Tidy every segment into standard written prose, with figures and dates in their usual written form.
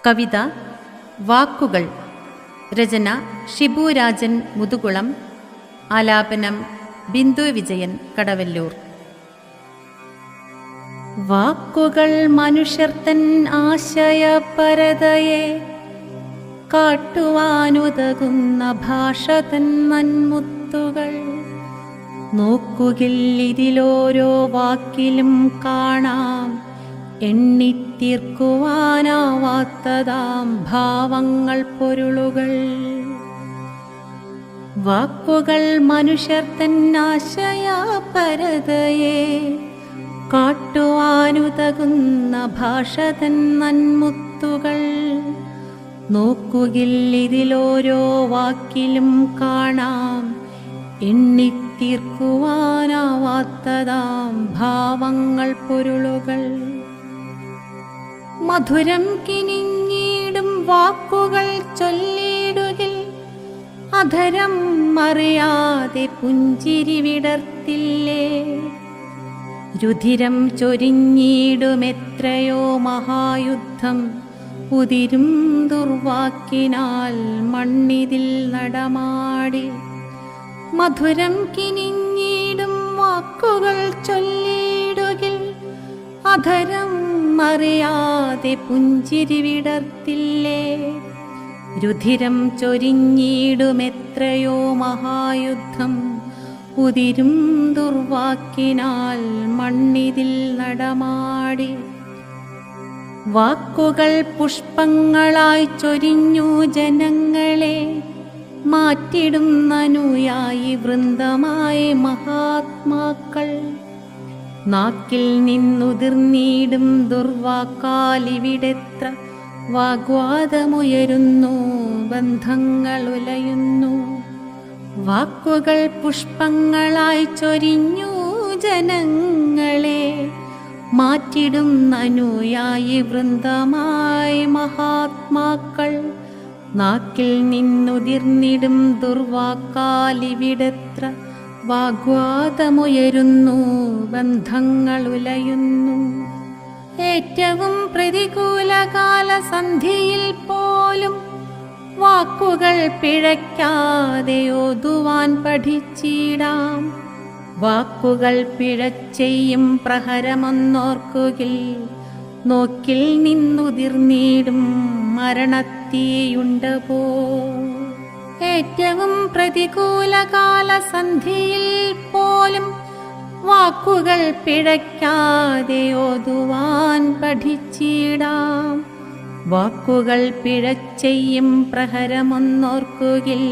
കവിത വാക്കുകൾ. രചന ഷിബു രാജൻ മുതുകുളം. ആലാപനം ബിന്ദു വിജയൻ കടവല്ലൂർ. വാക്കുകൾ മനുഷ്യർ തൻ ആശയപരതയെ കാട്ടുവാനുതകുന്ന ഭാഷ തൻ നന്മുത്തുകൾ. നോക്കുകിൽ ഇതിലോരോ വാക്കിലും കാണാം എണ്ണിത്തീർക്കുവാനാവാത്തതാം ഭാവങ്ങൾ പൊരുളുകൾ. വാക്കുകൾ മനുഷ്യർ തൻ ആശയപരതയെ കാട്ടുവാനുതകുന്ന ഭാഷ തൻ നന്മുത്തുകൾ. നോക്കുകിൽ ഇതിലോരോ വാക്കിലും കാണാം എണ്ണിത്തീർക്കുവാനാവാത്തതാം ഭാവങ്ങൾ പൊരുളുകൾ. മധുരം കിനിഞ്ഞിടും വാക്കുകൾ ചൊല്ലിടുകിൽ അധരം അറിയാതെ പുഞ്ചിരി വിടർത്തില്ലേ. രുധിരം ചൊരിഞ്ഞിടുമെത്രയോ മഹായുദ്ധം ഉതിരും ദുർവാക്കിനാൽ മണ്ണിതിൽ നടമാടി. മധുരം കിനിഞ്ഞിടും വാക്കുകൾ ചൊല്ലിടുകിൽ അധരം അറിയാതെ പുഞ്ചിരി വിടർത്തില്ലേ. രുധിരം ചൊരിഞ്ഞിടുമെത്രയോ മഹായുദ്ധം ഉതിരും ദുർവാക്കിനാൽ മണ്ണിതിൽ നടമാടി. വാക്കുകൾ പുഷ്പങ്ങളായി ചൊരിഞ്ഞു ജനങ്ങളെ മാറ്റിടുന്നനുയായി വൃന്ദമായി മഹാത്മാക്കൾ. നാക്കിൽ നിന്നുതിർന്നിടും ദുർവാക്കാലിവിടെത്ര വാഗ്വാദമുയരുന്നു, ബന്ധങ്ങൾ ഉലയുന്നു. വാക്കുകൾ പുഷ്പങ്ങളായി ചൊരിഞ്ഞു ജനങ്ങളെ മാറ്റിടുന്നനുയായി വൃന്ദമായി മഹാത്മാക്കൾ. നാക്കിൽ നിന്നുതിർന്നിടും ദുർവാക്കാലിവിടെത്ര വാഗ്വാദമുയരുന്നു, ബന്ധങ്ങൾ ഉലയുന്നു. ഏറ്റവും പ്രതികൂല കാലസന്ധിയിൽ പോലും വാക്കുകൾ പിഴയ്ക്കാതെ ഓതുവാൻ പഠിച്ചിടാം. വാക്കുകൾ പിഴച്ചെയ്യും പ്രഹരമൊന്നോർക്കുകിൽ നോക്കിൽ നിന്നുതിർന്നിടും മരണത്തീയുണ്ട് പോ. ഏറ്റവും പ്രതികൂല കാലസന്ധിയിൽ പോലും വാക്കുകൾ പിഴയ്ക്കാതെ ഓതുവാൻ പഠിച്ചിടാം. വാക്കുകൾ പിഴച്ചെയ്യും പ്രഹരമൊന്നോർക്കുകിൽ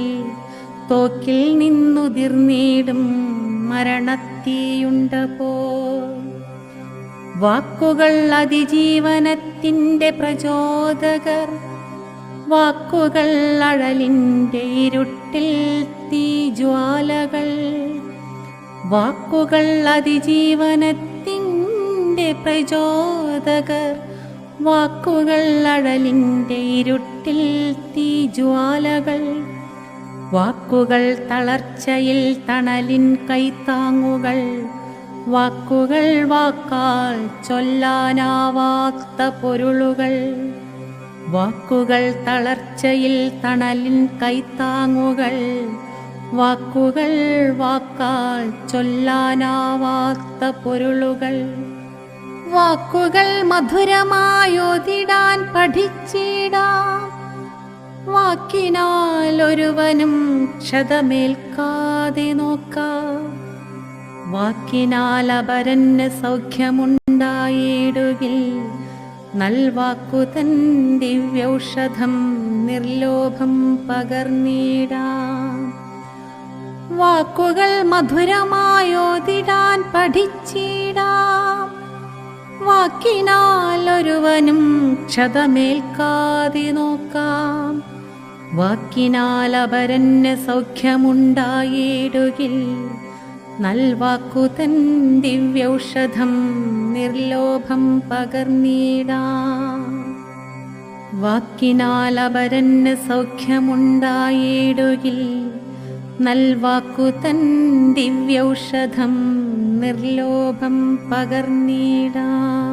തോക്കിൽ നിന്നുതിർന്നിടും മരണത്തീയുണ്ട് പോ. വാക്കുകൾ അതിജീവനത്തിൻ്റെ പ്രചോദകർ. വാക്കുകൾ അഴലിൻ്റെ ഇരുട്ടിൽ തീജ്വാലകൾ. വാക്കുകൾ അതിജീവനത്തിൻ്റെ പ്രചോദകർ. വാക്കുകൾ അഴലിൻ്റെ ഇരുട്ടിൽ തീജ്വാലകൾ. വാക്കുകൾ തളർച്ചയിൽ തണലിൻ കൈത്താങ്ങുകൾ. വാക്കുകൾ വാക്കാൽ ചൊല്ലാനാവാത്ത പൊരുളുകൾ. വാക്കുകൾ തളർച്ചയിൽ തണലിൻ കൈത്താങ്ങുകൾ. വാക്കുകൾ വാക്കാൽ ചൊല്ലാനാവാത്ത പൊരുളുകൾ. വാക്കുകൾ മധുരമായോതിടാൻ പഠിച്ചിടാം. വാക്കിനാൽ ഒരുവനും ക്ഷതമേൽക്കാതെ നോക്കാം. വാക്കിനാൽ അപരന് സൗഖ്യമുണ്ടായിടുകിൽ നൽവാക്കു തൻ ദിവ്യൗഷധം നിർലോഭം പകർന്നിടാം. വാക്കുകൾ മധുരമായോതിടാൻ പഠിച്ചിടാം. വാക്കിനാൽ ഒരുവനും ക്ഷതമേൽക്കാതെ നോക്കാം. വാക്കിനാൽ അപരന് സൗഖ്യമുണ്ടായിടുകിൽ നൽവാക്കു തൻ ദിവ്യൗഷധം നിർലോഭം പകർന്നിടാം. വാക്കിനാൽ അപരന് സൗഖ്യമുണ്ടായിടുകിൽ നൽവാക്കു തൻ ദിവ്യൗഷധം നിർലോഭം പകർന്നിടാം.